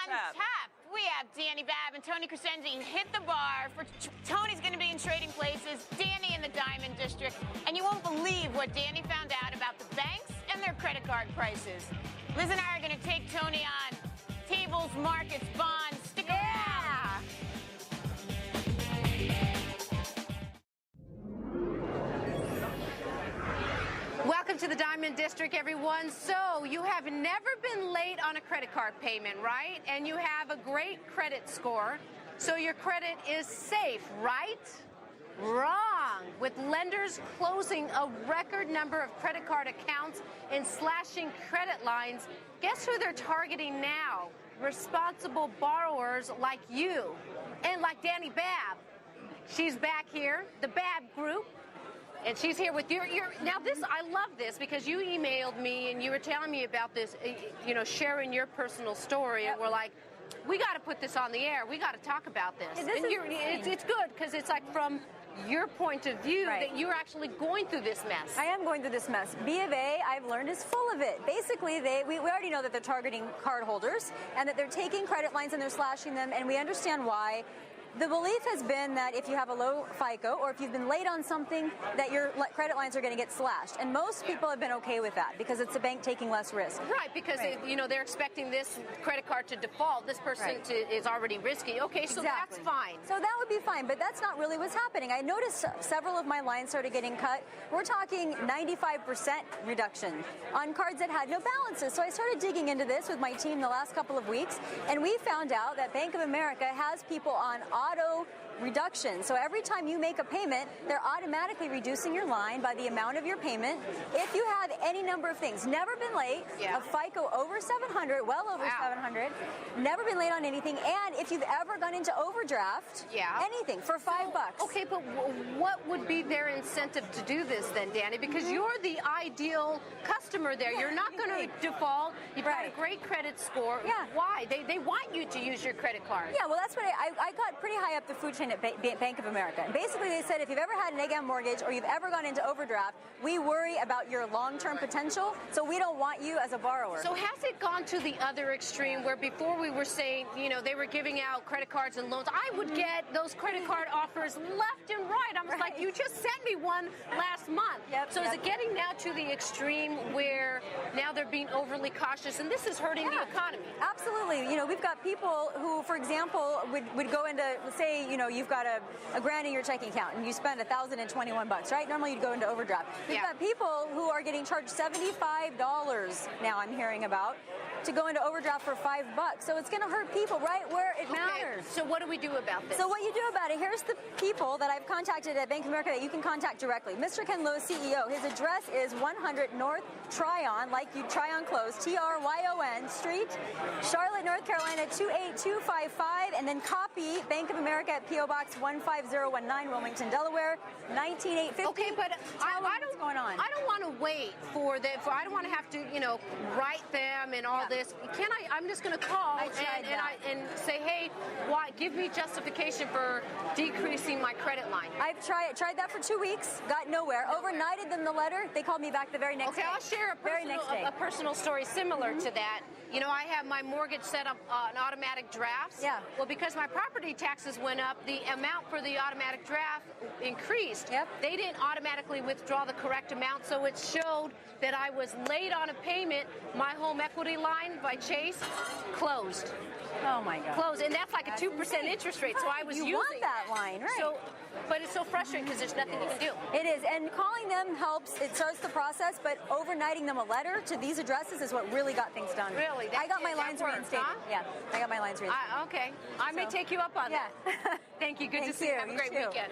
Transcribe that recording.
tap. We have Dani Babb and Tony Crescenzi hit the bar. Tony's going to be in Trading Places, Dani in the Diamond District, and you won't believe what Dani found out about the banks and their credit card prices. Liz and I are going to take Tony on tables, markets, bonds. Stick around. Welcome to the Diamond District, everyone. So you have never been late on a credit card payment, right? And you have a great credit score, so your credit is safe, right? Wrong. With lenders closing a record number of credit card accounts and slashing credit lines, guess who they're targeting now? Responsible borrowers like you and like Dani Babb. She's back here, the Babb Group. And she's here with your now this, I love this because you emailed me and you were telling me about this, you know, sharing your personal story. Yep. And we're like, we got to put this on the air. We got to talk about this. And it's good because it's like from your point of view that you're actually going through this mess. I am going through this mess. B of A, I've learned, is full of it. Basically, we already know that they're targeting card holders and that they're taking credit lines and they're slashing them, and we understand why. The belief has been that if you have a low FICO or if you've been late on something, that your credit lines are going to get slashed. And most people have been okay with that because it's a bank taking less risk. Right, because you know, they're expecting this credit card to default. This person is already risky. Okay, so that's fine. So that would be fine, but that's not really what's happening. I noticed several of my lines started getting cut. We're talking 95% reduction on cards that had no balances. So I started digging into this with my team the last couple of weeks, and we found out that Bank of America has people on auto reduction. So every time you make a payment, they're automatically reducing your line by the amount of your payment. If you have any number of things, never been late, a FICO over 700, well over 700, never been late on anything, and if you've ever gone into overdraft, anything for $5. Okay, but what would be their incentive to do this then, Dani? Because you're the ideal customer there. You're not going to default. You've got a great credit score. Why? They want you to use your credit card. Yeah, well, that's what I got pretty high up the food chain at Bank of America. And basically, they said if you've ever had an egg mortgage or you've ever gone into overdraft, we worry about your long-term potential, so we don't want you as a borrower. So has it gone to the other extreme where before we were saying, you know, they were giving out credit cards and loans? I would get those credit card offers left and right. I was like, you just sent me one last month. So is it getting now to the extreme where now they're being overly cautious and this is hurting the economy? Absolutely. You know, we've got people who, for example, would go into, say, you know, you've got a grand in your checking account and you spend $1,021, right? Normally you'd go into overdraft. We've got people who are getting charged $75 now, I'm hearing about, to go into overdraft for $5. So it's going to hurt people right where it matters. So what do we do about this? So what you do about it, here's the people that I've contacted at Bank of America that you can contact directly. Mr. Ken Lowe, CEO, his address is 100 North Tryon, like you try on clothes, Tryon Street, Charlotte, North Carolina, 28255, and then copy Bank of America at P.O. Box 15019, Wilmington, Delaware, 19850. Okay, but I don't, what's going on. I don't want to wait for I don't want to have to, you know, write them and all this. Can I? I'm just going to call and say, hey, why? Give me justification for decreasing my credit line. I've tried that for 2 weeks, got nowhere. Overnighted them the letter. They called me back the very next day. Okay, I'll share a personal story similar to that. You know, I have my mortgage set up on automatic drafts. Well, because my property taxes went up, the amount for the automatic draft increased. They didn't automatically withdraw the correct amount, so it showed that I was late on a payment. My home equity line by Chase closed. Oh my God. Closed, and that's like a 2% interest rate. So I was using want that line, right? So, but it's so frustrating because there's nothing you can do. It is, and calling them helps. It starts the process, but overnighting them a letter to these addresses is what really got things done. Really? I got my lines reinstated. Yeah, I got my lines reinstated. Okay. I may take you up on that. Thank you. Good to see you. Have a great weekend.